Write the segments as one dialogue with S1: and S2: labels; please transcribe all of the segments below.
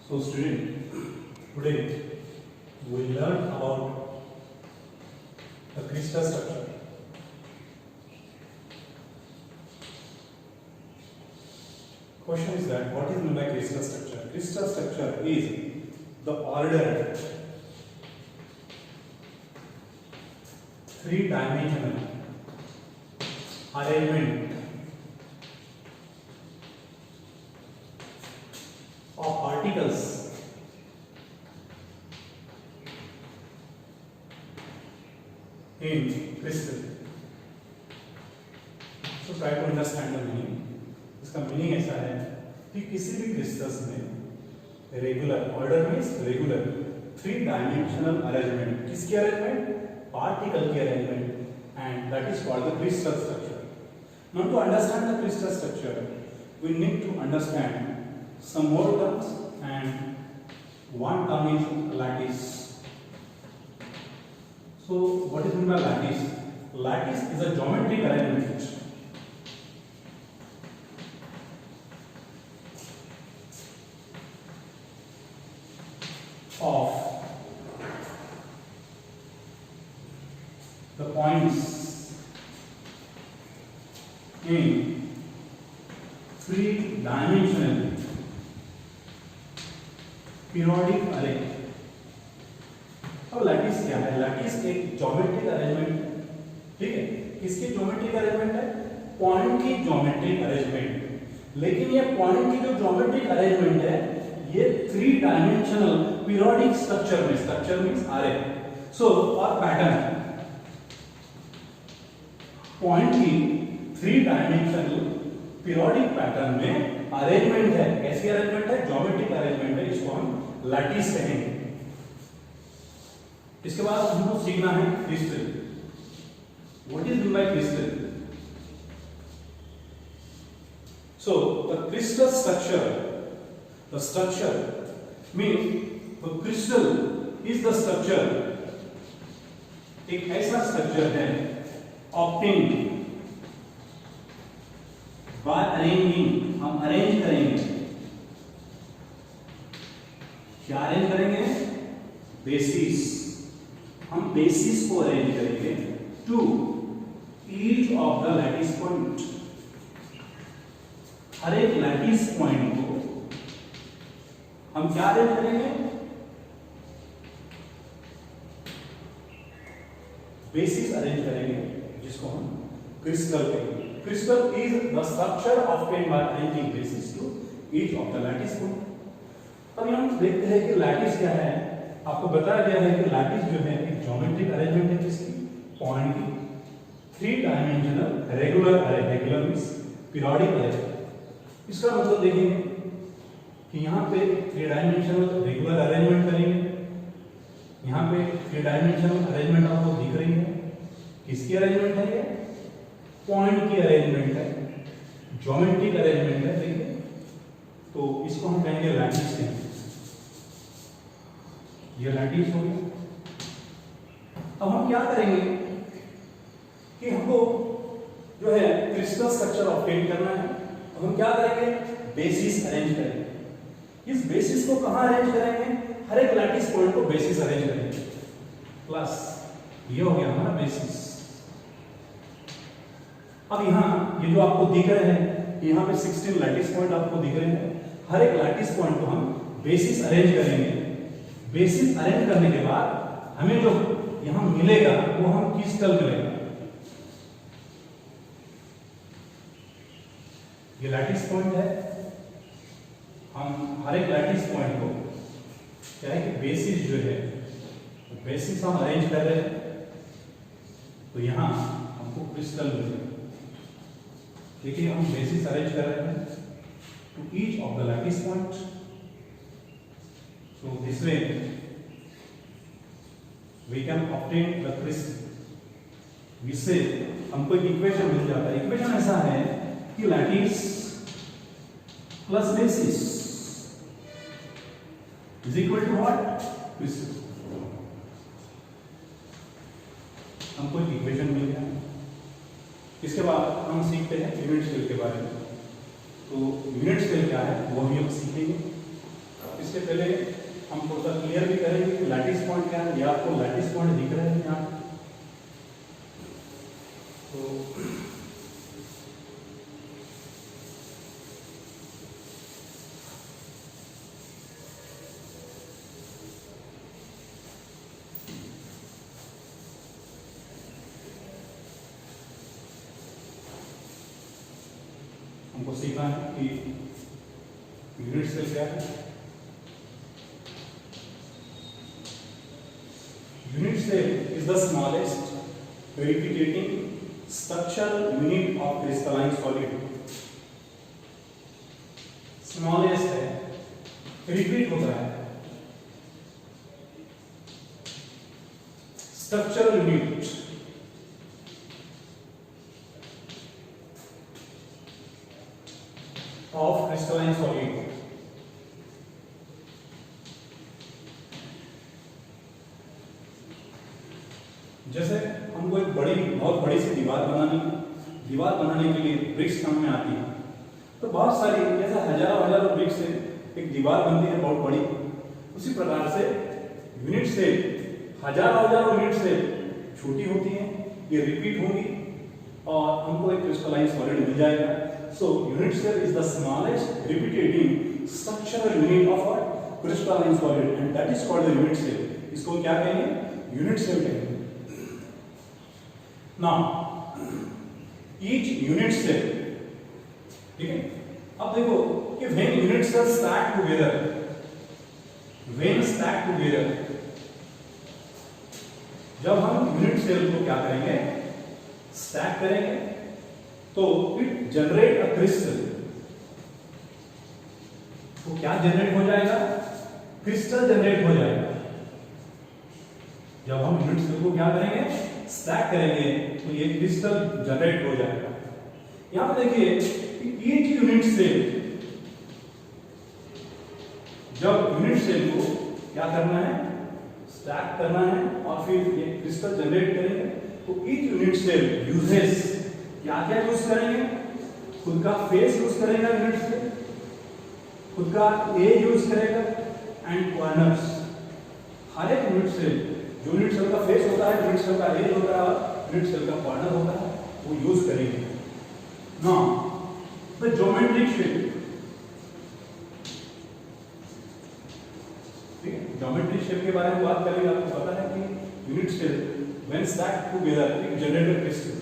S1: So student, today we will learn about the crystal structure. Question is that what is meant by crystal structure? Crystal structure is the ordered three-dimensional arrangement of particles in crystal. So try to understand the meaning. इसका meaning ऐसा है कि किसी भी crystals में regular order means regular three dimensional arrangement. किसकी arrangement? Particle की arrangement, and that is called the crystal structure. Now to understand the crystal structure we need to understand some more terms, and one term is lattice. So what is meant by lattice? Lattice is a geometric arrangement of the points in three-dimensional periodic अरे. अब lattice क्या है? Lattice एक geometric arrangement. ठीक है, किसकी geometric arrangement है? Point की ज्योमेट्रिक अरेंजमेंट. लेकिन ये पॉइंट की जो ज्योमेट्रिक अरेंजमेंट है ये थ्री डायमेंशनल पीरियोडिक स्ट्रक्चर में, स्ट्रक्चर मींस अरे. सो और पैटर्न पॉइंट की थ्री डायमेंशनल पीरियोडिक पैटर्न में अरेंजमेंट है. कैसी अरेंजमेंट है? ज्योमेट्रिक अरेंजमेंट है. इसको हम लैटिस कहेंगे. इसके बाद हमको सीखना है crystal. What is mean by crystal? So the crystal structure, the structure mean the crystal is the structure, एक ऐसा स्ट्रक्चर है ऑब्टेन्ड बाय अरेंजिंग. हम अरेंज करेंगे. क्या अरेंज करेंगे? बेसिस. हम बेसिस को अरेंज करेंगे to each of the lattice point. हर एक लैटिस पॉइंट को हम क्या अरेंज करेंगे? बेसिस अरेंज करेंगे, जिसको हम क्रिस्टल कहेंगे. Crystal is the structure obtained by arranging bases to each of the lattice point. अब हम देखते हैं कि लैटिस क्या है. आपको बताया गया है कि लैटिस जो है एक ज्योमेट्रिक अरेंजमेंट है. किसकी? पॉइंट की थ्री डायमेंशनल रेगुलर अरे. रेगुलर मींस पीरियोडिक अरे. इसका मतलब देखेंगे कि यहाँ पे थ्री डायमेंशनल रेगुलर अरेंजमेंट करेंगे. यहाँ पे थ्री डायमेंशनल अरेंजमेंट आपको दिख रही है. किसकी अरेंजमेंट है? ये पॉइंट की अरेंजमेंट है, ज्योमेट्रिक अरेंजमेंट है. देखिए, तो इसको हम कहेंगे लैटिस. ये लैटिस हो गया. अब हम क्या करेंगे कि हमको जो है क्रिस्टल स्ट्रक्चर ऑब्टेन करना है. अब हम क्या करेंगे? बेसिस अरेंज करेंगे. इस बेसिस को कहां अरेंज करेंगे? हर एक लैटिस पॉइंट को बेसिस अरेंज करेंगे. प्लस ये हो गया हमारा बेसिस. अब यहाँ ये जो आपको दिख रहे हैं, यहाँ पे 16 लैटिस पॉइंट आपको दिख रहे हैं. हर एक लैटिस पॉइंट को हम बेसिस अरेंज करेंगे. बेसिस अरेंज करने के बाद हमें जो यहाँ मिलेगा वो हम क्रिस्टल मिलेगा. ये लैटिस पॉइंट है. हम हर एक लैटिस पॉइंट को क्या है कि बेसिस जो है बेसिस हम अरेंज कर रहे हैं, तो यहाँ हमको क्रिस्टल मिलेगा. देखिए, हम बेसिस अरेंज कर रहे हैं to each of the lattice point. So this way we can obtain the crystal. इससे हमको एक इक्वेशन मिल जाता है. इक्वेशन ऐसा है कि lattice plus basis is equal to what? Crystal. हमको एक इक्वेशन मिल गया. इसके बाद हम सीखते हैं यूनिट स्केल के बारे में. तो यूनिट स्केल क्या है वो भी हम सीखेंगे. उसके पहले हम थोड़ा सा क्लियर भी करेंगे कि लैटिस पॉइंट क्या है। ये आपको लैटिस पॉइंट दिख रहे हैं यहाँ, तो हमको सीखना है कि यूनिट सेल क्या है। Unit cell is the smallest replicating structural unit of crystalline solid। Smallest है, रिपीट होता है, structural unit of crystalline solid. जैसे हमको एक बहुत बड़ी सी दीवार बनाने के लिए ब्रिक्स काम में आती है, तो बहुत सारी जैसे हजारों ब्रिक्स से एक दीवार बनती है बहुत बड़ी। उसी प्रकार से यूनिट सेल हजारों यूनिट सेल छोटी होती है, ये रिपीट होंगी और हमको एक क्रिस्टलाइन सॉलिड मिल जाएगा। So unit cell is the smallest repeating structural unit of a crystalline solid and that is called the unit cell. इसको क्या कहेंगे? यूनिट सेल कहेंगे। Now, each unit cell, ठीक है? अब देखो कि when unit cells stack together, जब हम यूनिट सेल को क्या करेंगे? स्टैक करेंगे, तो इट जनरेट अ क्रिस्टल। तो क्या जनरेट हो जाएगा? क्रिस्टल जनरेट हो जाएगा। जब हम यूनिट सेल को क्या करेंगे? स्टैक करेंगे, तो ये क्रिस्टल जनरेट हो जाएगा। यहां पे देखिए ईच यूनिट सेल, जब यूनिट सेल को क्या करना है? स्टैक करना है और फिर ये क्रिस्टल जनरेट करेंगे, तो ईच यूनिट सेल यूजेस क्या यूज करेंगे? खुद का फेस यूज करेगा यूनिट सेल, खुद का एज यूज करेगा एंड कॉर्नर्स। हर एक यूनिट सेल, जो यूनिट सेल का फेस होता है, यूनिट सेल का एज होता है, यूनिट सेल का कॉर्नर होता है, वो यूज करेंगे। नाउ द ज्योमेट्रिक शेप, ठीक है, ज्योमेट्रिक शेप के बारे में बात करेंगे। आपको पता है कि unit cell when stacked together it generate a crystal.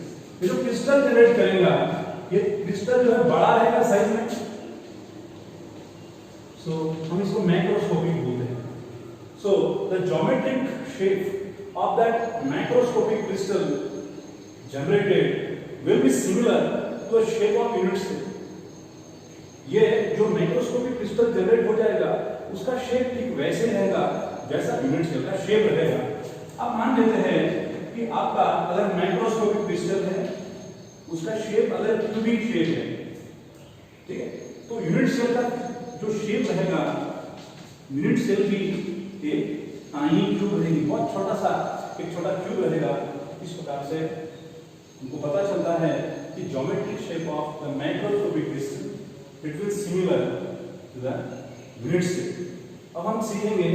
S1: ये जो क्रिस्टल जनरेट करेगा, ये क्रिस्टल जो है बड़ा रहेगा साइज में, सो हम इसको मैक्रोस्कोपिक बोलते हैं। So the geometric shape of that macroscopic crystal generated will be similar to the shape of unit cell। ये जो मैक्रोस्कोपिक क्रिस्टल जनरेट हो जाएगा, उसका शेप ठीक वैसे रहेगा जैसा यूनिट सेल का शेप रहेगा। अब मान लेते हैं कि आपका अगर मैक्रोस्कोपिक क्रिस्टल है, उसका शेप अगर क्यूबिक शेप है, ठीक है, तो यूनिट सेल का जो शेप रहेगा, यूनिट सेल भी एक टाइनी क्यूब रहेगी, बहुत छोटा सा एक छोटा क्यूब रहेगा। इस प्रकार से हमको पता चलता है कि geometric shape of the macroscopic crystal it will similar to the unit cell. अब हम सीखेंगे,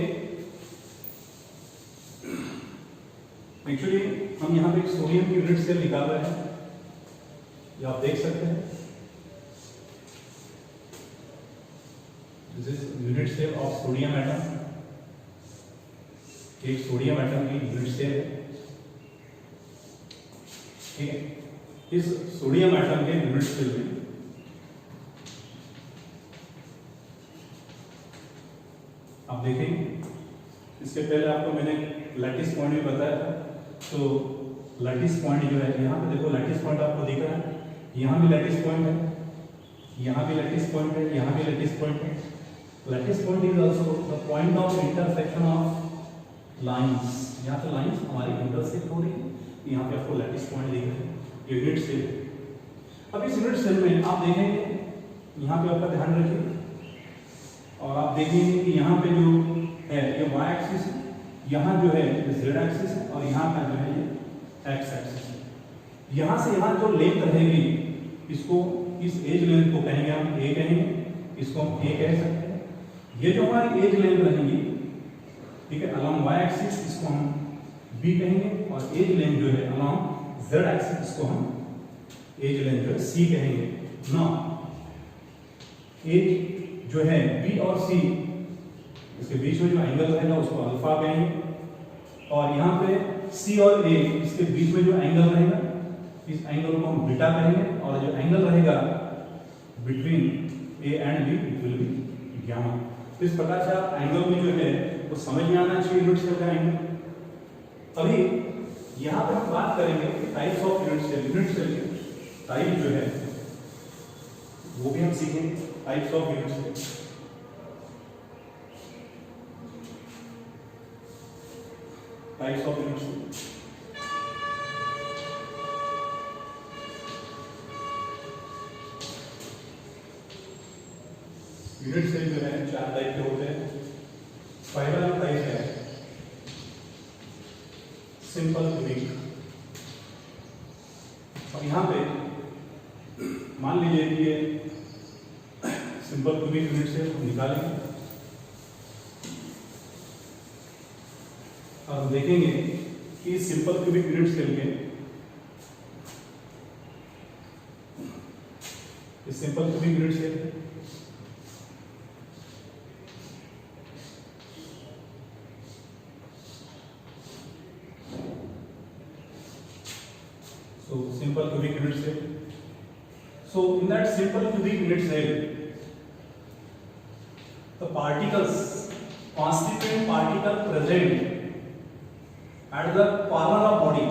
S1: एक्चुअली हम यहाँ पे एक सोडियम की यूनिट सेल निकाल रहे हैं, ये आप देख सकते हैं। This is unit cell of sodium atom. एक सोडियम एटम की यूनिट सेल है, ठीक है। इस सोडियम एटम के यूनिट सेल में आप देखेंगे, इसके पहले आपको मैंने लैटिस पॉइंट भी बताया था। तो लैटिस पॉइंट जो है, यहाँ पे देखो लैटिस पॉइंट आपको दिख रहा है, यहाँ भी लैटिस पॉइंट है, यहाँ भी लैटिस पॉइंट है, यहाँ भी लैटिस पॉइंट है। Lattice point is also the point of intersection of lines. यहाँ पे लाइंस हमारी इंटरसेक्ट हो रही है, यहाँ पे आपको लैटिस पॉइंट दिख रहे हैं, यूनिट सेल। अब इस यूनिट सेल में आप देखेंगे, यहाँ पे आपका ध्यान रखिए, और आप देखेंगे कि यहाँ पे जो है ये y एक्सिस है, यहाँ जो है z एक्सिस है, और यहाँ का जो है ये x एक्सिस है। यहाँ से यहाँ जो लेंथ रहेगी, इसको इस एज लेंथ को कहेंगे हम a कहेंगे, इसको हम a कह सकते हैं। ये जो हमारी एज लेंथ रहेंगी, ठीक है, अलोंग y एक्सिस इसको हम b कहेंगे, और एज लेंथ जो है अलोंग z एक्सिस इसको हम एज लेंथ जो है c कहेंगे। नाउ एज जो है b और c, इसके बीच में जो एंगल रहेगा उसको अल्फा कहेंगे, और यहाँ पे c और a इसके बीच में जो एंगल रहेगा इस एंगल को हम बीटा कहेंगे, और जो एंगल रहेगा between a and b it will be gamma. तो इस प्रकार से आप एंगल में जो है वो समझ में आना चाहिए यूनिट सेल का एंगल। अभी यहाँ पर हम बात करेंगे types of unit cell. Unit cell के टाइप जो है वो भी हम सीखेंगे, types of unit cell. Types of unit cell, unit cell जो है 4 टाइप के होते हैं। पहला जो टाइप है सिंपल क्यूबिक। अब यहाँ पे मान लीजिए कि ये सिंपल क्यूबिक यूनिट सेल हम निकालेंगे, और देखेंगे कि सिंपल क्यूबिक यूनिट सेल के simple cubic unit cell simple cubic unit cell. So in that simple cubic unit cell, the particles, constituent particle present at the corner of body,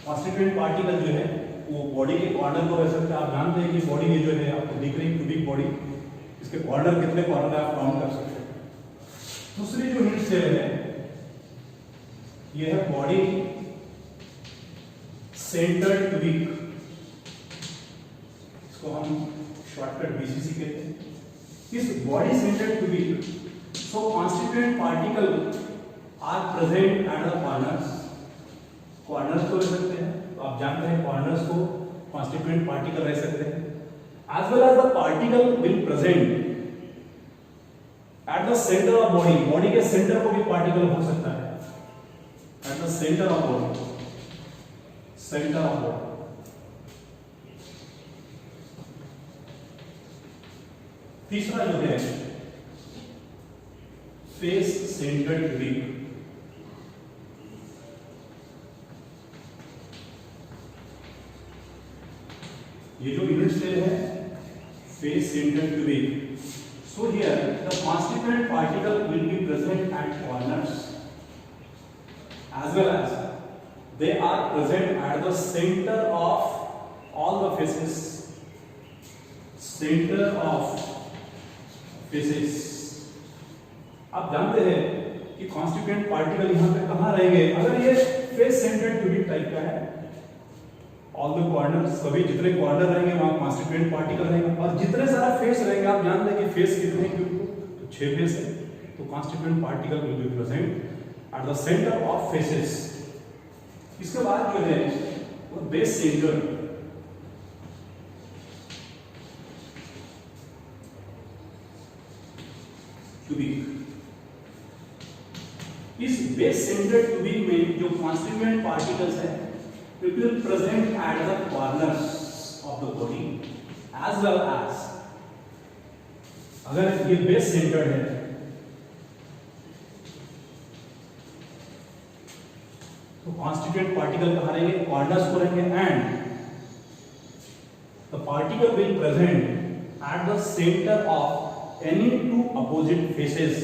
S1: constituent particle जो है वो body के corner को रह सकते हैं। आप जानते हैं कि बॉडी में जो है आपको दिख रही क्यूबिक बॉडी, इसके कॉर्नर कितने कॉर्नर आप काउंट कर सकते हैं। दूसरी जो यूनिट सेल है ये है बॉडी सेंटर्ड क्यूबिक, इसको हम शॉर्टकट बीसीसी कहते हैं। इस body centred cubic so constituent particle are present at the corners. Corners को रह सकते हैं, तो आप जानते हैं कॉर्नर्स को कॉन्स्टिट्यूएंट पार्टिकल रह सकते हैं। As well as the particle will present at the centre of body, body के सेंटर को भी पार्टिकल हो सकता है। At the center of body, center of body। तीसरा जो है फेस सेंटर्ड क्यूबिक। ये जो यूनिट सेल है face centred cubic, so here the constituent particle will be present at corners as well as they are present at the center of all the faces, center of faces। आप जानते हैं कि constituent particle यहाँ पे कहाँ रहेंगे, अगर ये फेस सेंटर्ड क्यूबिक टाइप का है, ऑल द कॉर्नर्स, सभी जितने कॉर्नर रहेंगे वहां कॉन्स्टिट्यूएंट पार्टिकल रहेंगे, और जितने सारा फेस रहेंगे, आप जानते हैं कि फेस कितने हैं क्यूबिक, तो 6 फेस है, तो constituent particle will be present at the center of faces। इसके बाद जो है वो बेस सेंटर, क्यूबिक। इस बेस सेंटर क्यूबिक में जो कॉन्स्टिट्यूएंट पार्टिकल्स है it will present at the corners of the body as well as, अगर ये बेस सेंटर है तो कॉन्स्टिट्यूएंट पार्टिकल कहाँ रहेंगे, कॉर्नर्स को रहेंगे, and the particle will present at the centre of any 2 opposite faces.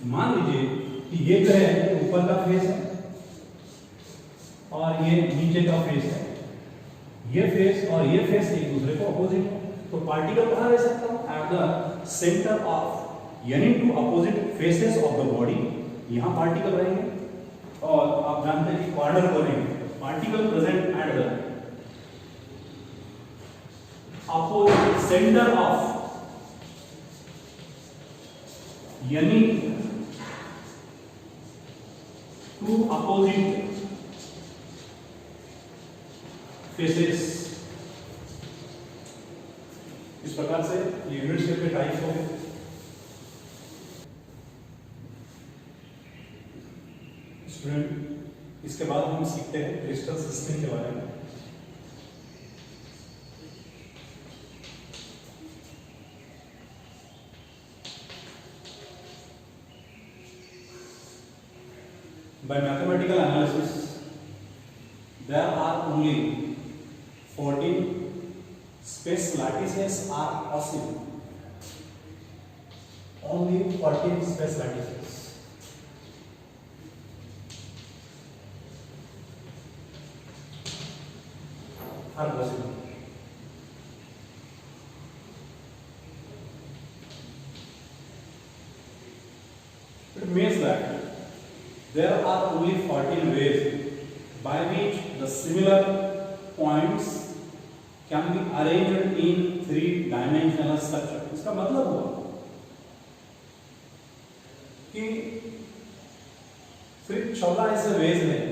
S1: मान लीजिए कि ये जो है ऊपर का फेस है और ये नीचे का फेस है, ये फेस और ये फेस एक दूसरे को अपोजिट है, तो पार्टिकल कहाँ रह सकता है, eight the centre of any 2 opposite faces of the body, यहाँ पार्टिकल रहेंगे। और आप जानते हैं कि कॉर्नर को रहेंगे, particle present at the opposite centre of यानी 2 अपोजिट फेसेस इस प्रकार से ये यूनिट सेल के टाइप्स हो गए। स्टूडेंट, इसके बाद हम सीखते हैं क्रिस्टल सिस्टम के बारे में। By mathematical analysis, there are only 14 space lattices are possible. Only 14 space lattices. Are possible. It means that there are only 14 ways by which the similar points can be arranged in three-dimensional structure. इसका मतलब हुआ कि सिर्फ 14 ऐसे veg हैं,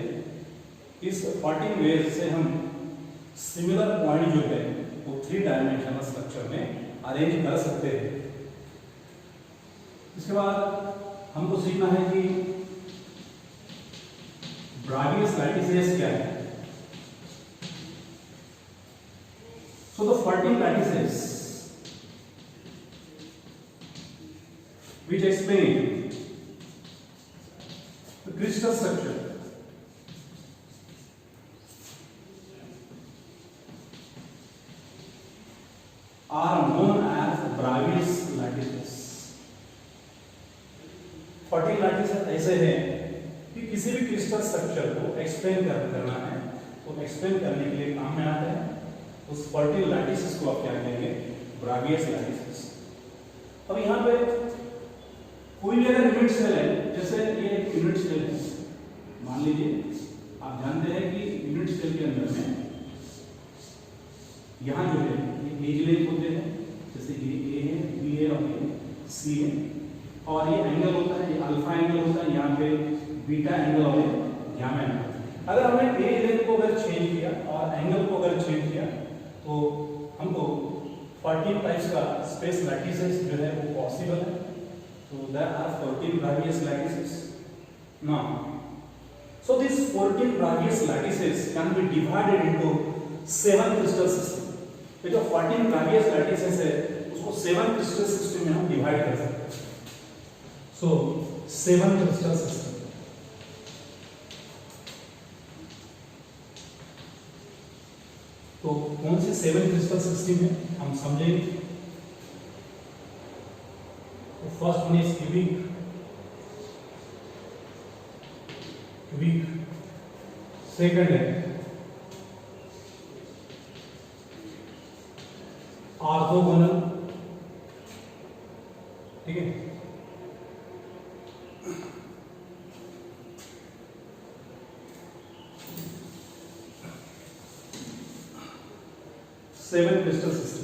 S1: इस 14 veg से हम सिमिलर पॉइंट जो है वो 3-डायमेंशनल स्ट्रक्चर में अरेंज कर सकते हैं। इसके बाद हमको सीखना है कि Bravais lattices क्या है। So the 14 lattices which explain the crystal structure are known as Bravais lattices। 14 lattices ऐसे हैं कि किसी भी क्रिस्टल स्ट्रक्चर को एक्सप्लेन करना है तो एक्सप्लेन करने के लिए काम में आते हैं। उस 14 लैटिसेस को आप क्या कहेंगे? ब्रावियस लैटिसेस। अब यहाँ पे कोई भी अगर यूनिट सेल है, जैसे ये एक यूनिट सेल है, मान लीजिए आप जानते हैं कि यूनिट सेल के अंदर में यहाँ जो है ये एज लेंथ होते हैं, जैसे ये ए है, बी है और ये सी है, और ये एंगल होता है, ये अल्फा एंगल होता है, यहाँ पे बीटा एंगल और गामा एंगल। अगर हमने एज लेंथ को अगर चेंज किया और एंगल को अगर चेंज किया तो हमको 14 टाइप्स का स्पेस लैटिसेस जो है वो पॉसिबल है। तो there are 14 Bravais lattices. Now so this 14 Bravais lattices can be divided into 7 crystal system. ये जो 14 ब्रावियस लैटिसेस है उसको 7 क्रिस्टल सिस्टम में हम डिवाइड कर सकते हैं। सो 7 क्रिस्टल सिस्टम। तो कौन से 7 क्रिस्टल सिस्टम है हम समझेंगे। तो first one is cubic. Second है ऑर्थोगोनल, ठीक है। Seven crystal system.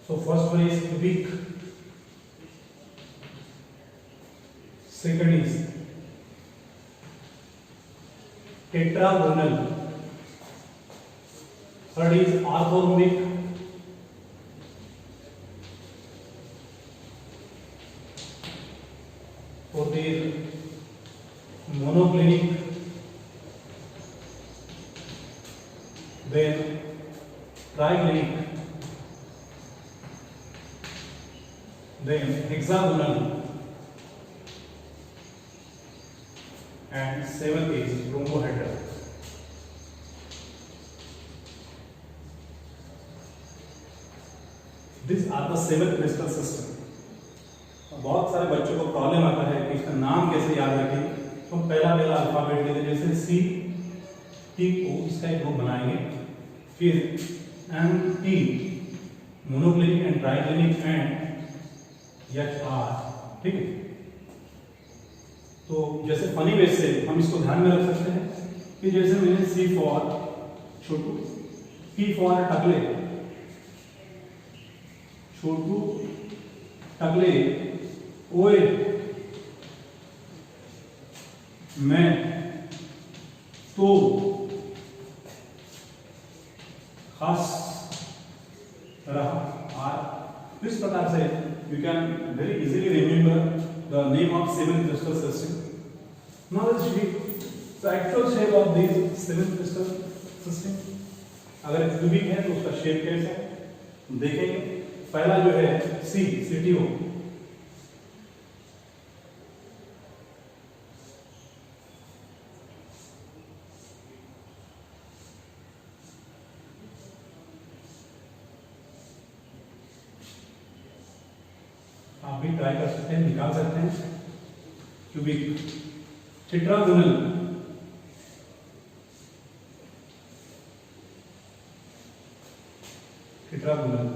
S1: So first one is cubic, second is tetragonal, third is orthorhombic, fourth is monoclinic, then triclinic, then hexagonal, and seventh is rhombohedral. These are the 7 crystal system. बहुत सारे बच्चों को problem आता है कि इसका नाम कैसे याद रखें। तो हम पहला अल्फाबेट लेते हैं, जैसे सी टी को इसका एक ग्रुप बनाएंगे, फिर M T monoclinic and triclinic and H R, ठीक है। तो जैसे फनी वे से हम इसको ध्यान में रख सकते हैं कि जैसे मैंने सी फॉर छोटू, टी फॉर टकले, छोटू टकले ओए मैं तो खास रहा आर। इस प्रकार से you can very easily remember the name of 7 crystal system. Now let's see the actual shape of these 7 crystal system. अगर क्यूबिक है तो उसका शेप कैसा है देखेंगे। पहला जो है CTO, आप भी ट्राई कर सकते हैं, निकाल सकते हैं। Cubic tetragonal, tetragonal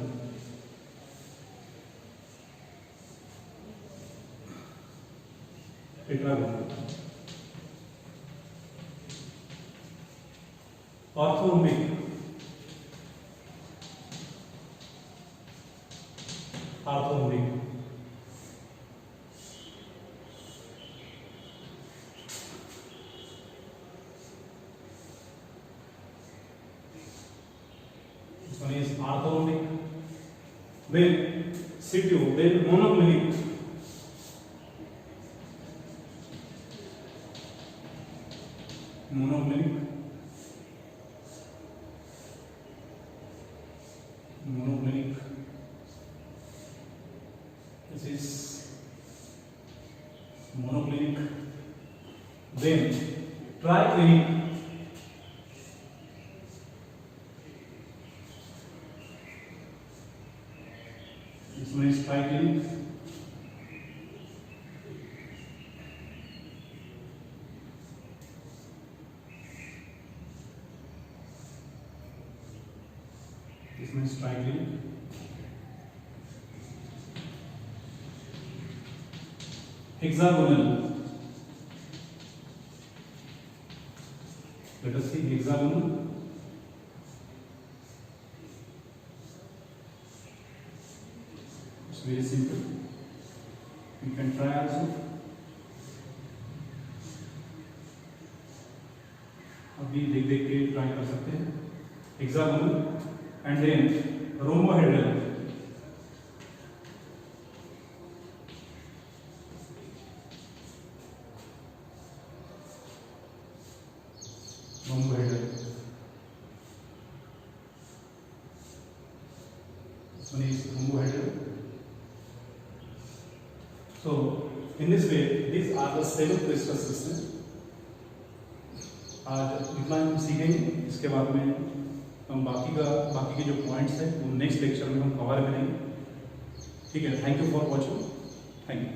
S1: tetragonal orthorhombic, orthorhombic one is orthorhombic, then CTO, then monoclinic, monoclinic, monoclinic, this is monoclinic, then triclinic, this one is triclinic, this one is triclinic, hexagonal, let us see hexagonal, it's very simple, you can try also. अभी देख देख के try कर सकते हैं। Hexagonal and then rhombohedral, rhombohedral, this one is rombohedral. So in this way these are the 7 crystal systems. आज इतना हम सीखेंगे, इसके बाद में हम बाकी के जो पॉइंट्स हैं वो नेक्स्ट लेक्चर में हम कवर करेंगे। ठीक है, thank you for watching, thank you.